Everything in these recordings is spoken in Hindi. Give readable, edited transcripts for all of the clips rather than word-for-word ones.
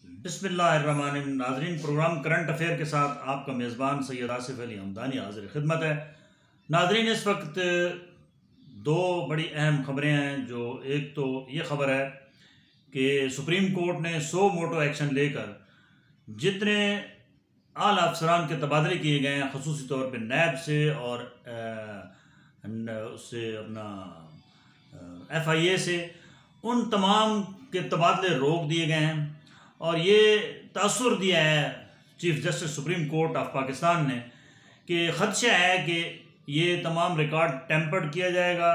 बिस्मिल्लाहिर्रहमानिर्रहीम। नाज़रीन, प्रोग्राम करंट अफेयर के साथ आपका मेज़बान सैयद आसिफ अली हमदानी हाज़िर खिदमत है। नाज़रीन, इस वक्त दो बड़ी अहम खबरें हैं। जो एक तो ये खबर है कि सुप्रीम कोर्ट ने 100 मोटो एक्शन लेकर जितने आला अफसरान के तबादले किए गए हैं, ख़ुसूसी तौर पर नैब से और उससे अपना FIA से, उन तमाम के तबादले रोक दिए गए हैं। और ये तासुर दिया है chief justice supreme court of Pakistan ने कि ख़दशा है कि ये तमाम रिकॉर्ड टेम्पर्ड किया जाएगा,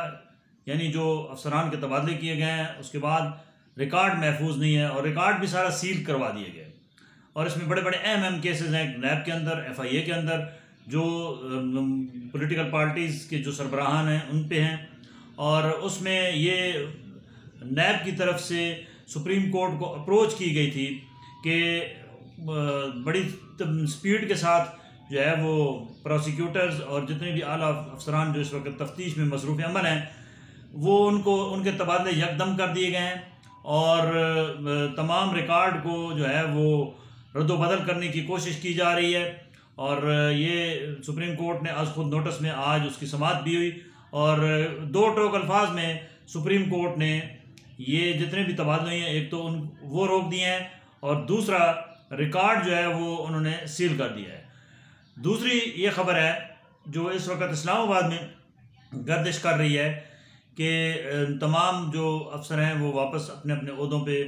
यानी जो अफसरान के तबादले किए गए हैं उसके बाद रिकॉर्ड महफूज नहीं है और रिकॉर्ड भी सारा सील करवा दिए गए। और इसमें बड़े बड़े अहम केसेस हैं नैब के अंदर, FIA के अंदर, जो पॉलिटिकल पार्टीज़ के जो सरबराहान हैं उन पे हैं। और उसमें ये नैब की तरफ से सुप्रीम कोर्ट को अप्रोच की गई थी कि बड़ी स्पीड के साथ जो है वो प्रोसिक्यूटर्स और जितने भी आला अफसरान जो इस वक्त तफ्तीश में मसरूफ़ अमल हैं, वो उनके तबादले यकदम कर दिए गए हैं और तमाम रिकॉर्ड को जो है वो रद्दोबदल करने की कोशिश की जा रही है। और ये सुप्रीम कोर्ट ने आज खुद नोटिस में आज उसकी समाअत भी हुई और दो टोक अल्फाज में सुप्रीम कोर्ट ने ये जितने भी तबादले हैं, एक तो वो रोक दिए हैं और दूसरा रिकॉर्ड जो है वो उन्होंने सील कर दिया है। दूसरी ये खबर है जो इस वक्त इस्लामाबाद में गर्दिश कर रही है कि तमाम जो अफसर हैं वो वापस अपने अपने ओहदों पे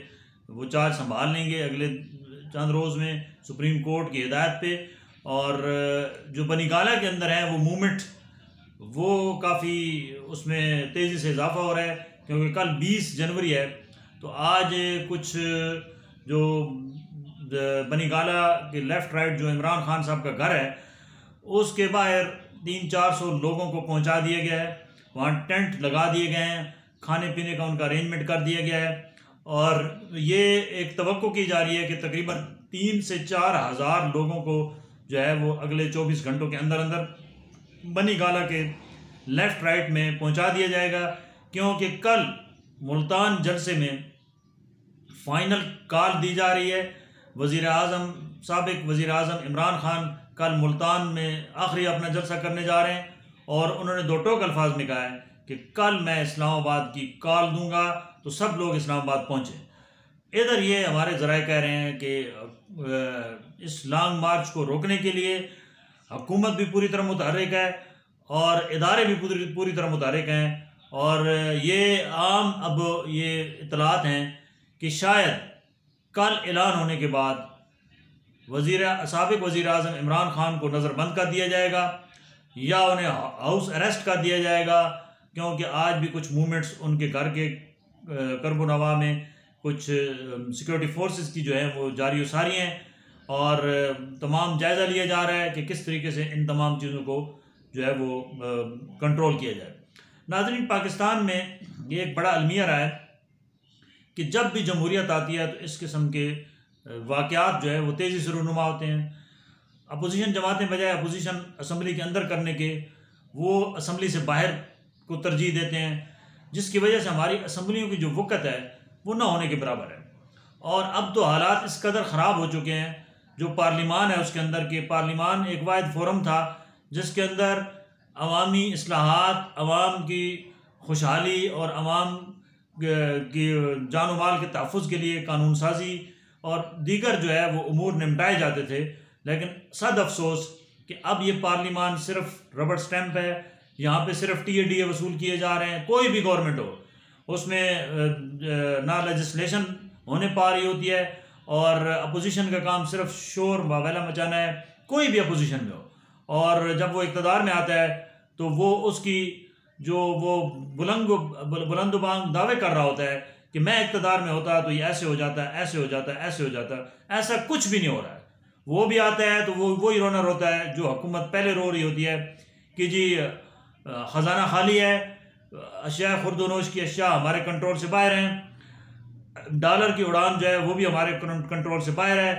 वो चार्ज संभाल लेंगे अगले चंद रोज़ में सुप्रीम कोर्ट की हिदायत पे। और जो बनीगाला के अंदर है वो मूवमेंट वो काफ़ी उसमें तेज़ी से इजाफा हो रहा है, क्योंकि कल 20 जनवरी है। तो आज कुछ जो बनीगाला के लेफ़्ट राइट जो इमरान खान साहब का घर है उसके बाहर 300-400 लोगों को पहुंचा दिया गया है। वहाँ टेंट लगा दिए गए हैं, खाने पीने का उनका अरेंजमेंट कर दिया गया है। और ये एक तवक्को की जा रही है कि तकरीबन 3 से 4 हज़ार लोगों को जो है वो अगले 24 घंटों के अंदर अंदर बनीगाला के लेफ़्ट राइट में पहुंचा दिया जाएगा, क्योंकि कल मुल्तान जलसे में फ़ाइनल कॉल दी जा रही है। साबिक वज़ीर आज़म इमरान खान कल मुल्तान में आखिरी अपना जलसा करने जा रहे हैं और उन्होंने दो टोक अल्फाज में कहा है कि कल मैं इस्लामाबाद की कॉल दूंगा तो सब लोग इस्लामाबाद पहुँचें। इधर ये हमारे ज़राए कह रहे हैं कि इस लॉन्ग मार्च को रोकने के लिए हुकूमत भी पूरी तरह मुतहर्रिक है और इदारे भी पूरी तरह मुतहर्रिक हैं। और ये आम अब ये इतलात हैं कि शायद कल ऐलान होने के बाद साबिक वज़ीर आज़म इमरान खान को नज़रबंद कर दिया जाएगा या उन्हें हाउस अरेस्ट कर दिया जाएगा, क्योंकि आज भी कुछ मूवमेंट्स उनके घर के करबो नवा में कुछ सिक्योरिटी फोर्सेस की जो है वो जारी व सारी हैं और तमाम जायज़ा लिया जा रहा है कि किस तरीके से इन तमाम चीज़ों को जो है वो कंट्रोल किया जाए। नाज़रीन, पाकिस्तान में ये एक बड़ा अलमिया रहा है कि जब भी जमहूरियत आती है तो इस किस्म के वाक़यात जो है वो तेज़ी से रूनुमा होते हैं। अपोजिशन जमातें बजाय अपोजिशन असम्बली के अंदर करने के वो असम्बली से बाहर को तरजीह देते हैं, जिसकी वजह से हमारी असम्बलियों की जो वक़्त है वो ना होने के बराबर है। और अब तो हालात इस कदर ख़राब हो चुके हैं, जो पार्लिमान है उसके अंदर के पार्लिमान एक वाहिद फोरम था जिसके अंदर अवामी इस्लाहात, अवाम की खुशहाली और अवाम की जान माल के तहफ़्फ़ुज़ के लिए कानून साजी और दीगर जो है वो उमूर निपटाए जाते थे। लेकिन सद अफसोस कि अब ये पार्लिमान सिर्फ रबड़ स्टैंप है, यहाँ पे सिर्फ TADA वसूल किए जा रहे हैं। कोई भी गवर्नमेंट हो उसमें ना लेजिस्लेशन होने पा रही होती है और अपोजिशन का काम सिर्फ शोर वावेला मचाना है, कोई भी अपोजिशन में हो। और जब वो इक़्तिदार में आता है तो वो उसकी जो वो बुलंदबांग दावे कर रहा होता है कि मैं इक़्तिदार में होता तो ये ऐसे हो जाता, ऐसे हो जाता, ऐसे हो जाता। ऐसा कुछ भी नहीं हो रहा है। वो भी आता है तो वो ही रोना रोता है जो हुकूमत पहले रो रही होती है कि जी ख़जाना खाली है, अशिया खुर्दोनोश की अशिया हमारे कंट्रोल से बाहर हैं, डॉलर की उड़ान जो है वो भी हमारे कंट्रोल से बाहर है,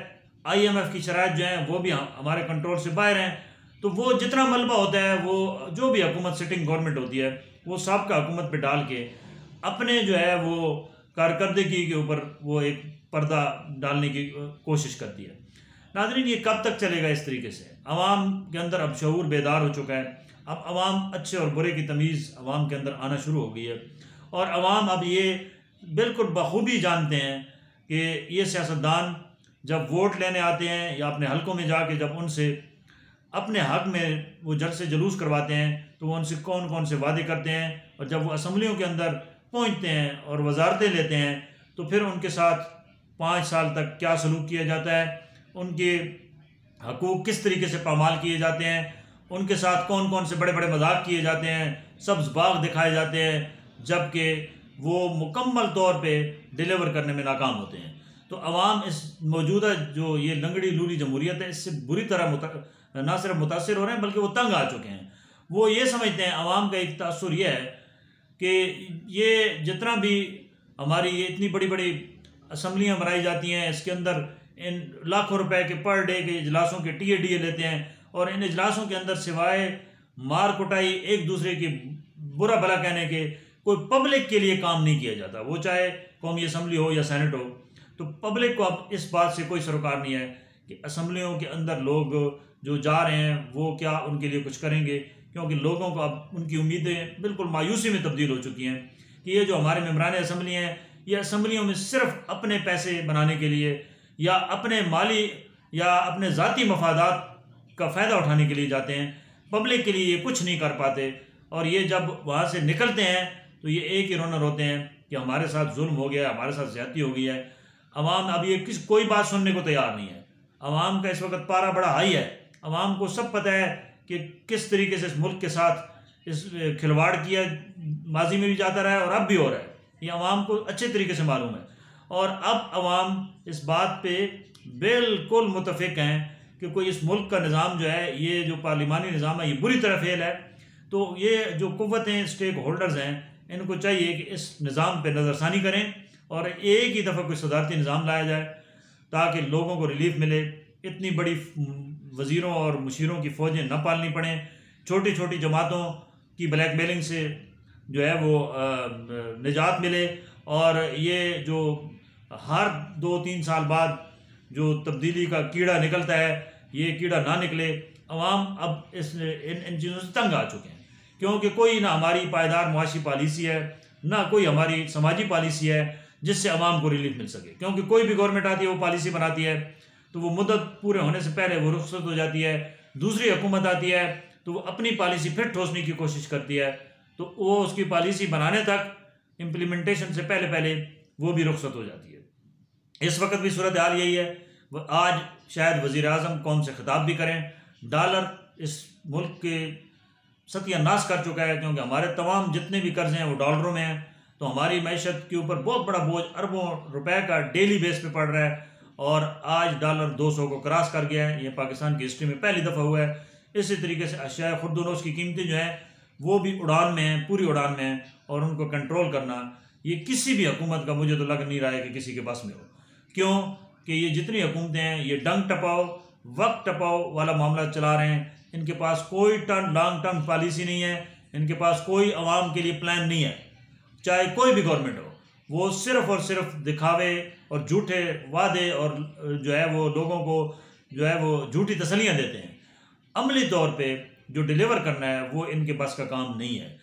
IMF की शराइत जो है वो भी हमारे कंट्रोल से बाहर हैं। तो वो जितना मलबा होता है वो जो भी हुकूमत सिटिंग गवर्नमेंट होती है वो सबका हुकूमत पे डाल के अपने जो है वो कारकर्दगी के ऊपर वो एक पर्दा डालने की कोशिश करती है। नाज़रीन, ये कब तक चलेगा इस तरीके से? अवाम के अंदर अब शऊर बेदार हो चुका है। अब अवाम अच्छे और बुरे की तमीज़ अवाम के अंदर आना शुरू हो गई है और अवाम अब ये बिल्कुल बखूबी जानते हैं कि ये सियासतदान जब वोट लेने आते हैं या अपने हलकों में जाके जब उनसे अपने हक में वो जलसे जुलूस करवाते हैं तो वो उनसे कौन कौन से वादे करते हैं, और जब वो असम्बलियों के अंदर पहुंचते हैं और वजारतें लेते हैं तो फिर उनके साथ 5 साल तक क्या सलूक किया जाता है, उनके हकूक़ किस तरीके से पामाल किए जाते हैं, उनके साथ कौन कौन से बड़े बड़े मजाक किए जाते हैं, सब्ज़ बाग दिखाए जाते हैं, जबकि वो मुकम्मल तौर पे डिलीवर करने में नाकाम होते हैं। तो अवाम इस मौजूदा जो ये लंगड़ी लूली जमहूरियत है इससे बुरी तरह ना सिर्फ मुतासिर हो रहे हैं बल्कि वो तंग आ चुके हैं। वो ये समझते हैं, अवाम का एक तासुर यह है कि ये जितना भी हमारी ये इतनी बड़ी बड़ी असम्बलियाँ बनाई जाती हैं, इसके अंदर इन लाखों रुपए के पर डे के इजलासों के टीए लेते हैं और इन इजलासों के अंदर सिवाय मार कुटाई एक दूसरे की बुरा भला कहने के कोई पब्लिक के लिए काम नहीं किया जाता, वो चाहे कौमी असम्बली हो या सेनेट हो। तो पब्लिक को अब इस बात से कोई सरोकार नहीं है कि असम्बलियों के अंदर लोग जो जा रहे हैं वो क्या उनके लिए कुछ करेंगे, क्योंकि लोगों को अब उनकी उम्मीदें बिल्कुल मायूसी में तब्दील हो चुकी हैं कि ये जो हमारे मेम्बरान असम्बली हैं ये असम्बलियों में सिर्फ अपने पैसे बनाने के लिए या अपने माली या अपने ज़ाती मफादात का फ़ायदा उठाने के लिए जाते हैं, पब्लिक के लिए ये कुछ नहीं कर पाते। और ये जब वहाँ से निकलते हैं तो ये एक ही रोनर होते हैं कि हमारे साथ जुल्म हो गया, हमारे साथ ज़्यादती हो गई है। अवाम अब ये कोई बात सुनने को तैयार नहीं है। अवाम का इस वक्त पारा बड़ा हाई है। अवाम को सब पता है कि किस तरीके से इस मुल्क के साथ इस खिलवाड़ किया माजी में भी जाता रहा है और अब भी हो रहा है, ये अवाम को अच्छे तरीके से मालूम है। और अब अवाम इस बात पे बिल्कुल मुतफिक हैं कि कोई इस मुल्क का निज़ाम जो है, ये जो पार्लिमानी निज़ाम है, ये बुरी तरह फेल है। तो ये जो कुव्वतें स्टेक होल्डर्स हैं इनको चाहिए कि इस निज़ाम पे नज़रसानी करें और एक ही दफ़ा कोई सदारती निज़ाम लाया जाए ताकि लोगों को रिलीफ मिले, इतनी बड़ी वज़ीरों और मुशीरों की फ़ौजें न पालनी पड़ें, छोटी छोटी जमातों की ब्लैकमेलिंग से जो है वो निजात मिले, और ये जो हर 2-3 साल बाद जो तब्दीली का कीड़ा निकलता है ये कीड़ा ना निकले। अवाम अब इन चीज़ों से तंग आ चुके हैं क्योंकि कोई ना हमारी पायदार मुआशी पॉलिसी है, ना कोई हमारी समाजी पॉलिसी है जिससे अवाम को रिलीफ मिल सके। क्योंकि कोई भी गवर्नमेंट आती है वो पॉलिसी बनाती है तो वो मुद्दत पूरे होने से पहले वो रुखसत हो जाती है, दूसरी हुकूमत आती है तो वो अपनी पॉलिसी फिर ठोसने की कोशिश करती है, तो वो उसकी पॉलिसी बनाने तक इम्प्लीमेंटेशन से पहले पहले वो भी रुखसत हो जाती है। इस वक्त भी सूरत हाल यही है। आज शायद वज़ीर आज़म कौम से खिताब भी करें। डॉलर इस मुल्क के सत्यानाश कर चुका है क्योंकि हमारे तमाम जितने भी कर्जे हैं वो डॉलरों में हैं, तो हमारी मैशत के ऊपर बहुत बड़ा बोझ अरबों रुपए का डेली बेस पे पड़ रहा है और आज डॉलर 200 को क्रॉस कर गया है। ये पाकिस्तान की हिस्ट्री में पहली दफ़ा हुआ है। इसी तरीके से अशिया खुर्दनोश की कीमतें जो हैं वो भी उड़ान में हैं, पूरी उड़ान में हैं, और उनको कंट्रोल करना ये किसी भी हुकूमत का मुझे तो लग नहीं रहा है कि किसी के बस में हो। क्यों कि ये जितनी हुकूमतें हैं ये डंग टपाओ वक्त टपाओ वाला मामला चला रहे हैं। इनके पास कोई लॉन्ग टर्म पॉलिसी नहीं है, इनके पास कोई आवाम के लिए प्लान नहीं है, चाहे कोई भी गवर्नमेंट हो। वो सिर्फ और सिर्फ दिखावे और झूठे वादे और जो है वो लोगों को जो है वो झूठी तसल्लियाँ देते हैं। अमली तौर पे जो डिलीवर करना है वो इनके बस का काम नहीं है।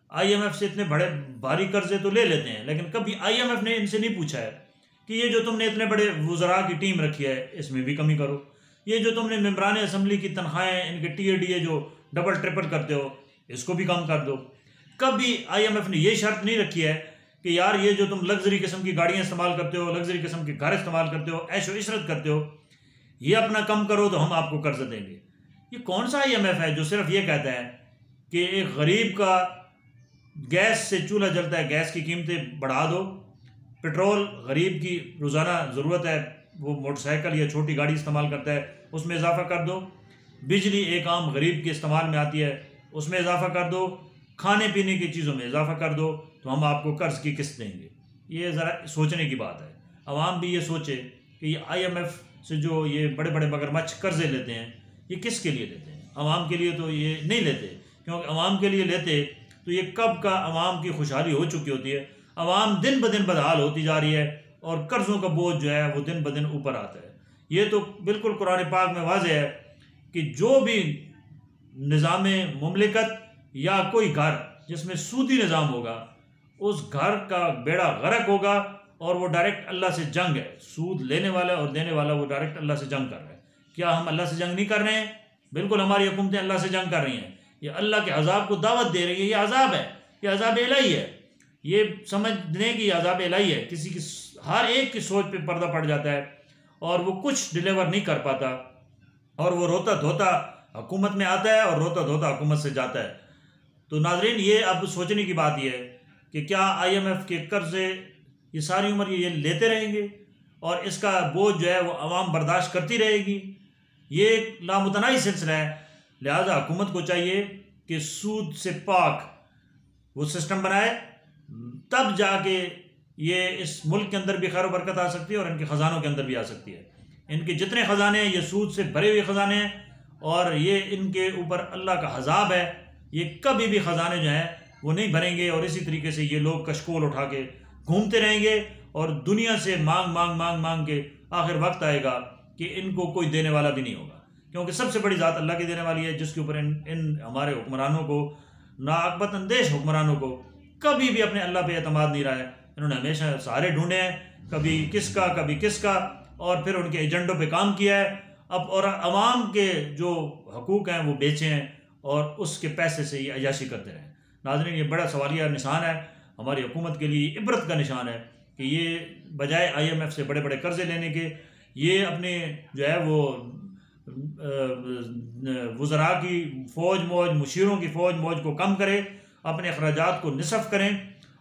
IMF से इतने बड़े भारी कर्जे तो ले लेते हैं, लेकिन कभी IMF ने इनसे नहीं पूछा है कि ये जो तुमने इतने बड़े वज़रा की टीम रखी है इसमें भी कमी करो, ये जो तुमने मेम्बरान असम्बली की तनख्वाहें इनके TADA जो डबल ट्रिपल करते हो इसको भी कम कर दो। कभी IMF ने ये शर्त नहीं रखी है कि यार ये जो तुम लग्जरी किस्म की गाड़ियाँ इस्तेमाल करते हो, लग्जरी किस्म के घर इस्तेमाल करते हो, ऐशो इशरत करते हो, ये अपना कम करो तो हम आपको कर्ज देंगे। ये कौन सा IMF है जो सिर्फ ये कहता है कि एक गरीब का गैस से चूल्हा जलता है, गैस की कीमतें बढ़ा दो, पेट्रोल गरीब की रोज़ाना ज़रूरत है, वो मोटरसाइकिल या छोटी गाड़ी इस्तेमाल करता है उसमें इजाफा कर दो, बिजली एक आम गरीब के इस्तेमाल में आती है उसमें इजाफा कर दो, खाने पीने की चीज़ों में इजाफा कर दो, तो हम आपको कर्ज की किस्त देंगे। ये ज़रा सोचने की बात है। आवाम भी ये सोचे कि ये IMF से जो ये बड़े बड़े मगरमच्छ कर्जे लेते हैं ये किसके लिए लेते हैं? आवाम के लिए तो ये नहीं लेते, क्योंकि आवाम के लिए लेते तो ये कब का आवाम की खुशहाली हो चुकी होती है। आवाम दिन ब दिन बदहाल होती जा रही है, और कर्ज़ों का बोझ जो है वो दिन ब दिन ऊपर आता है। ये तो बिल्कुल कुरान पाक में वाज़ेह है कि जो भी निज़ाम मुमलिकत या कोई घर जिसमें सूदी निज़ाम होगा, उस घर का बेड़ा गर्क होगा और वो डायरेक्ट अल्लाह से जंग है। सूद लेने वाला और देने वाला वो डायरेक्ट अल्लाह से जंग कर रहा है। क्या हम अल्लाह से जंग नहीं कर रहे हैं? बिल्कुल हमारी हुकूमतें अल्लाह से जंग कर रही हैं। ये अल्लाह के अजाब को दावत दे रही है। ये अजाब है, ये अजाब इलाही है। ये समझ लें कि अजाब इलाही है। किसी की हर एक की सोच पे पर्दा पड़ जाता है और वो कुछ डिलीवर नहीं कर पाता और वो रोता धोता हुकूमत में आता है और रोता धोता हुकूमत से जाता है। तो नाज़रीन, ये अब सोचने की बात यह है कि क्या IMF के कर्ज़े ये सारी उम्र ये लेते रहेंगे और इसका बोझ जो है वो आवाम बर्दाश्त करती रहेगी? ये एक लामुतनाही सिलसिला है। लिहाजा हुकूमत को चाहिए कि सूद से पाक वो सिस्टम बनाए, तब जाके ये इस मुल्क के अंदर भी खैर बरकत आ सकती है और इनके ख़जानों के अंदर भी आ सकती है। इनके जितने ख़जाने हैं ये सूद से भरे हुए ख़जाने हैं और ये इनके ऊपर अल्लाह का अज़ाब है। ये कभी भी ख़जाने जो हैं वो नहीं भरेंगे और इसी तरीके से ये लोग कशकोल उठा के घूमते रहेंगे और दुनिया से मांग मांग मांग मांग के आखिर वक्त आएगा कि इनको कोई देने वाला भी नहीं होगा, क्योंकि सबसे बड़ी ज़ात अल्लाह की देने वाली है, जिसके ऊपर इन हमारे हुक्मरानों को, नाअक्बत अंदेश हुक्मरानों को कभी भी अपने अल्लाह पे एतमाद नहीं रहा है। इन्होंने हमेशा सहारे ढूंढे हैं, कभी किसका और फिर उनके एजेंडों पे काम किया है। अब और अवाम के जो हकूक़ हैं वो बेचे हैं और उसके पैसे से ये अयाशी करते रहे। नाज़रीन, ये बड़ा सवालिया निशान है हमारी हुकूमत के लिए, इबरत का निशान है कि ये बजाय IMF से बड़े बड़े कर्ज़े लेने के, ये अपने जो है वो वज़रा की फ़ौज मौज, मुशीरों की फ़ौज मौज को कम करें, अपने अखराजात को निसफ़ करें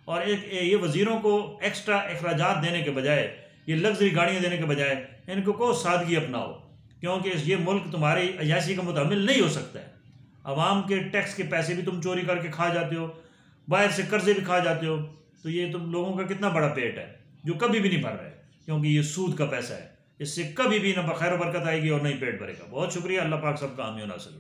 और ये वज़ीरों को एक्स्ट्रा अखराजात देने के बजाय, ये लग्जरी गाड़ियाँ देने के बजाय इनको को सादगी अपनाओ, क्योंकि ये मुल्क तुम्हारी अयाशी का मुतहम्मिल नहीं हो सकता है। आवाम के टैक्स के पैसे भी तुम चोरी करके खा जाते हो, बाहर से कर्जे भी खा जाते हो, तो ये तुम लोगों का कितना बड़ा पेट है जो कभी भी नहीं भर रहा है, क्योंकि ये सूद का पैसा है। इससे कभी भी ना खैर बरकत आएगी और नहीं पेट भरेगा। बहुत शुक्रिया। अल्लाह पाक सबका हामी नासिर।